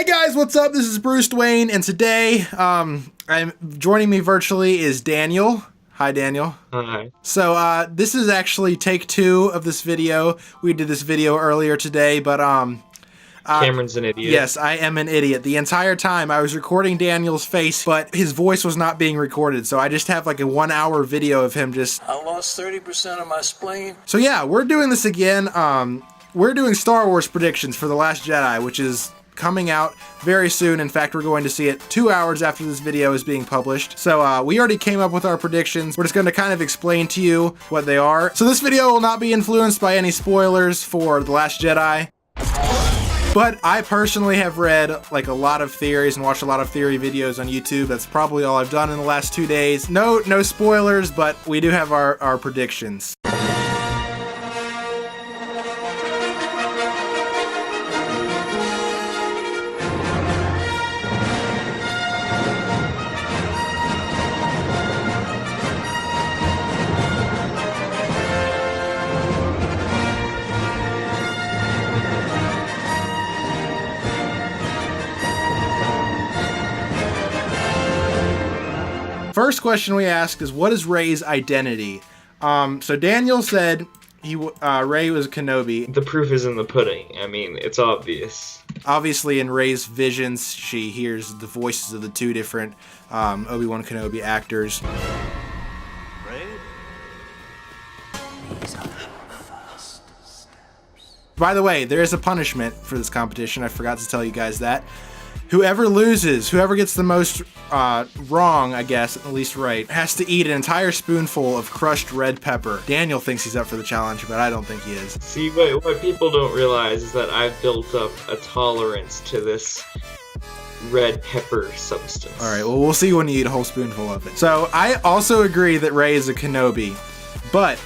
Hey guys, what's up? This is Bruce Dwayne, and today, joining me virtually is Daniel. Hi, Daniel. Hi. So, this is actually take 2 of this video. We did this video earlier today, but, Cameron's an idiot. Yes, I am an idiot. The entire time I was recording Daniel's face, but his voice was not being recorded, so I just have like a 1-hour video of him just... I lost 30% of my spleen. So yeah, we're doing this again. We're doing Star Wars predictions for The Last Jedi, which is coming out very soon. In fact, we're going to see it 2 hours after this video is being published. So we already came up with our predictions. We're just going to kind of explain to you what they are. So this video will not be influenced by any spoilers for The Last Jedi. But I personally have read like a lot of theories and watched a lot of theory videos on YouTube. That's probably all I've done in the last 2 days. No spoilers, but we do have our predictions. First question we asked is, what is Rey's identity? So Daniel said Rey was Kenobi. The proof is in the pudding. I mean, it's obvious. Obviously, in Rey's visions, she hears the voices of the 2 different ObiWan Kenobi actors. Rey? These are your first steps. By the way, there is a punishment for this competition. I forgot to tell you guys that. Whoever loses, whoever gets the most wrong, I guess, at least right, has to eat an entire spoonful of crushed red pepper. Daniel thinks he's up for the challenge, but I don't think he is. See, what people don't realize is that I've built up a tolerance to this red pepper substance. Alright, well, we'll see when you eat a whole spoonful of it. So, I also agree that Rey is a Kenobi, but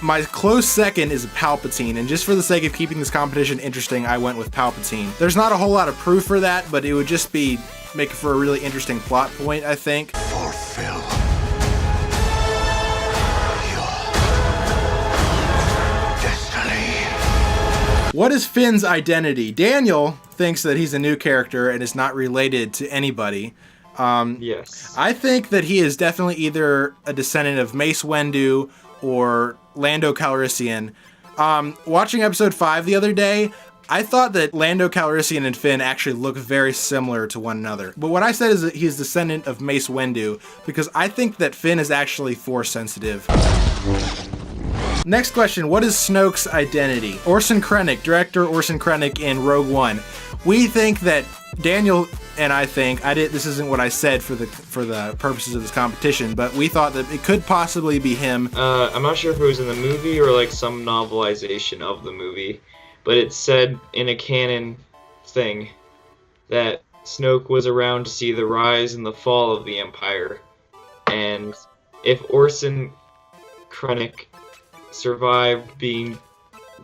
my close second is Palpatine, and just for the sake of keeping this competition interesting, I went with Palpatine. There's not a whole lot of proof for that, but it would just be make for a really interesting plot point, I think. Fulfill your destiny. What is Finn's identity? Daniel thinks that he's a new character and is not related to anybody. Yes. I think that he is definitely either a descendant of Mace Windu or Lando Calrissian. Watching episode 5 the other day, I thought that Lando Calrissian and Finn actually look very similar to one another. But what I said is that he's descendant of Mace Windu, because I think that Finn is actually Force sensitive. Next question, what is Snoke's identity? Orson Krennic, director Orson Krennic in Rogue One. We think that Daniel and I think, this isn't what I said for the purposes of this competition, but we thought that it could possibly be him. I'm not sure if it was in the movie or like some novelization of the movie, but it said in a canon thing that Snoke was around to see the rise and the fall of the Empire, and if Orson Krennic survived being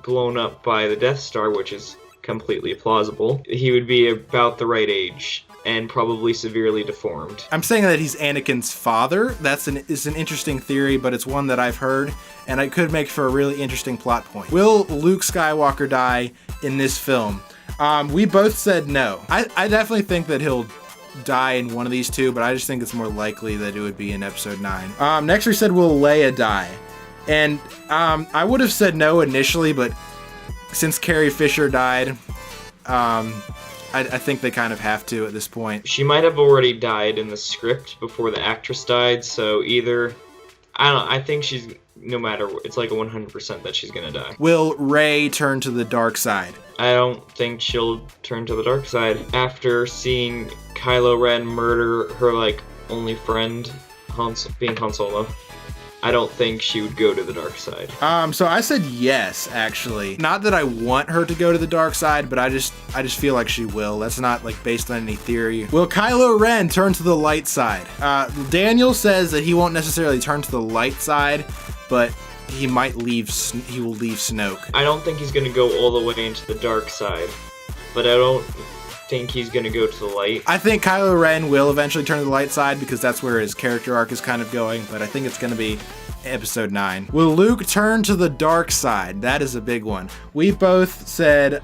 blown up by the Death Star, which is completely plausible, he would be about the right age and probably severely deformed. I'm saying that he's Anakin's father. It's an interesting theory, but it's one that I've heard, and it could make for a really interesting plot point. Will Luke Skywalker die in this film? We both said no. I definitely think that he'll die in one of these 2, but I just think it's more likely that it would be in episode 9. Next we said, will Leia die? And I would have said no initially, but since Carrie Fisher died, I think they kind of have to at this point. She might have already died in the script before the actress died, so either, I don't know, I think she's, no matter, it's like a 100% that she's gonna die. Will Rey turn to the dark side? I don't think she'll turn to the dark side. After seeing Kylo Ren murder her, like, only friend, being Han Solo, I don't think she would go to the dark side. So I said yes, actually. Not that I want her to go to the dark side, but I just feel like she will. That's not like based on any theory. Will Kylo Ren turn to the light side? Daniel says that he won't necessarily turn to the light side, but he will leave Snoke. I don't think he's gonna go all the way into the dark side, but I don't think he's gonna go to the light. I think Kylo Ren will eventually turn to the light side because that's where his character arc is kind of going, but I think it's gonna be episode 9. Will Luke turn to the dark side? That is a big one. We both said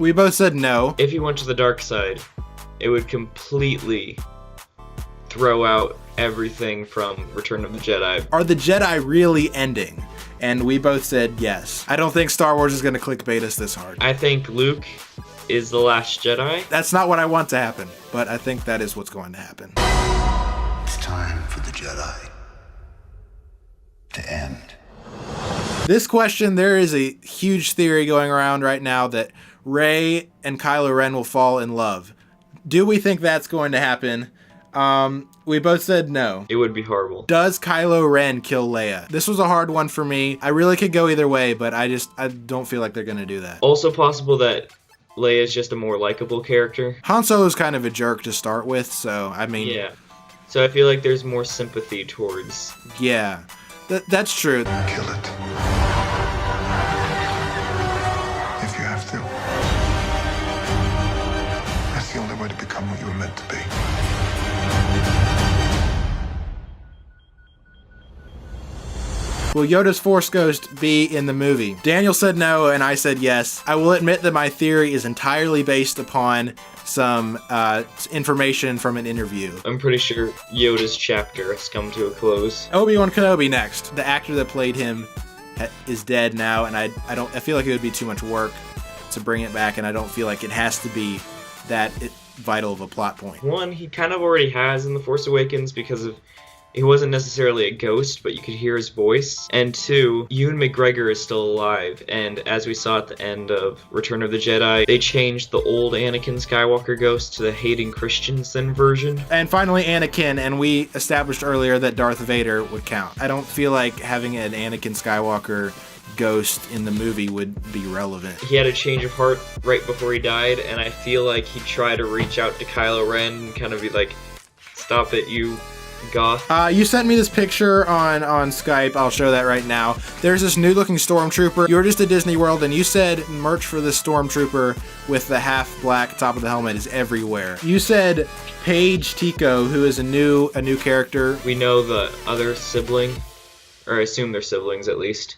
We both said no. If he went to the dark side, it would completely throw out everything from Return of the Jedi. Are the Jedi really ending? And we both said yes. I don't think Star Wars is going to clickbait us this hard. I think Luke is the Last Jedi. That's not what I want to happen, but I think that is what's going to happen. It's time for the Jedi to end. This question, there is a huge theory going around right now that Rey and Kylo Ren will fall in love. Do we think that's going to happen? We both said no. It would be horrible. Does Kylo Ren kill Leia? This was a hard one for me. I really could go either way, but I don't feel like they're going to do that. Also possible that Leia is just a more likable character. Han Solo's kind of a jerk to start with, so I mean... Yeah. So I feel like there's more sympathy towards... Yeah. That's true. Kill it. If you have to. That's the only way to become what you were meant to be. Will Yoda's Force Ghost be in the movie? Daniel said no, and I said yes. I will admit that my theory is entirely based upon some information from an interview. I'm pretty sure Yoda's chapter has come to a close. ObiWan Kenobi next. The actor that played him is dead now, and I feel like it would be too much work to bring it back, and I don't feel like it has to be that vital of a plot point. One, he kind of already has in The Force Awakens because of he wasn't necessarily a ghost, but you could hear his voice. And two, Ewan McGregor is still alive, and as we saw at the end of Return of the Jedi, they changed the old Anakin Skywalker ghost to the Hayden Christensen version. And finally, Anakin, and we established earlier that Darth Vader would count. I don't feel like having an Anakin Skywalker ghost in the movie would be relevant. He had a change of heart right before he died, and I feel like he tried to reach out to Kylo Ren and kind of be like, stop it, you goth. You sent me this picture on Skype. I'll show that right now. There's this new looking Stormtrooper. You were just at Disney World and you said merch for this Stormtrooper with the half black top of the helmet is everywhere. You said Paige Tico, who is a new character. We know the other sibling, or I assume they're siblings at least.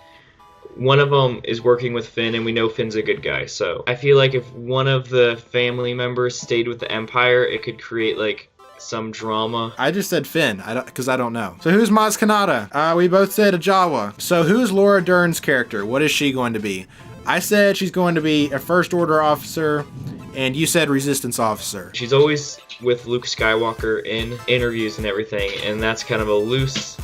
One of them is working with Finn, and we know Finn's a good guy, so I feel like if one of the family members stayed with the Empire, it could create like some drama. I just said Finn, because I don't know. So who's Maz Kanata? We both said a Jawa. So who's Laura Dern's character? What is she going to be? I said she's going to be a First Order officer, and you said Resistance officer. She's always with Luke Skywalker in interviews and everything, and that's kind of a loose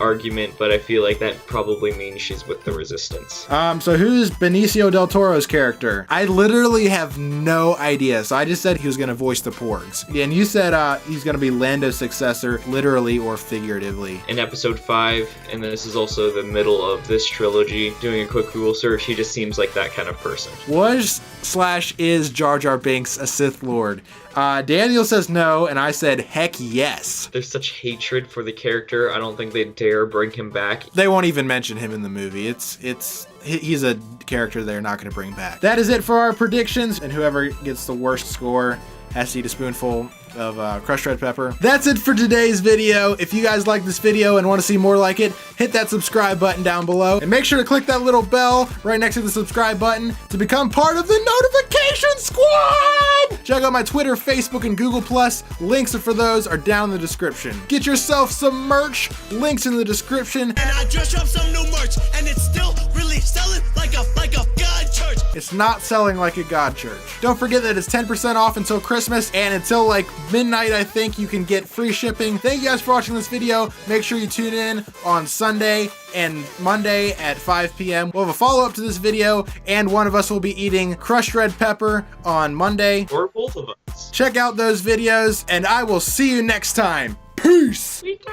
argument, but I feel like that probably means she's with the Resistance. So who's Benicio Del Toro's character? I literally have no idea, so I just said he was going to voice the Porgs. Yeah, and you said he's going to be Lando's successor, literally or figuratively. In episode 5, and this is also the middle of this trilogy, doing a quick Google search, he just seems like that kind of person. Was/is Jar Jar Binks a Sith Lord? Daniel says no, and I said heck yes. There's such hatred for the character, I don't think they dare bring him back. They won't even mention him in the movie. He's a character they're not going to bring back. That is it for our predictions, and whoever gets the worst score has to eat a spoonful of crushed red pepper. That's it for today's video. If you guys like this video and want to see more like it, hit that subscribe button down below, and make sure to click that little bell right next to the subscribe button to become part of the notification squad. Check out my Twitter, Facebook, and Google+. Links for those are down in the description. Get yourself some merch. Links in the description. And I just dropped some new merch, and it's still really selling like a god church. It's not selling like a god church. Don't forget that it's 10% off until Christmas, and until like midnight, I think, you can get free shipping. Thank you guys for watching this video. Make sure you tune in on Sunday and Monday at 5 p.m. We'll have a follow-up to this video, and one of us will be eating crushed red pepper on Monday. Or both of us. Check out those videos, and I will see you next time. Peace! Sweet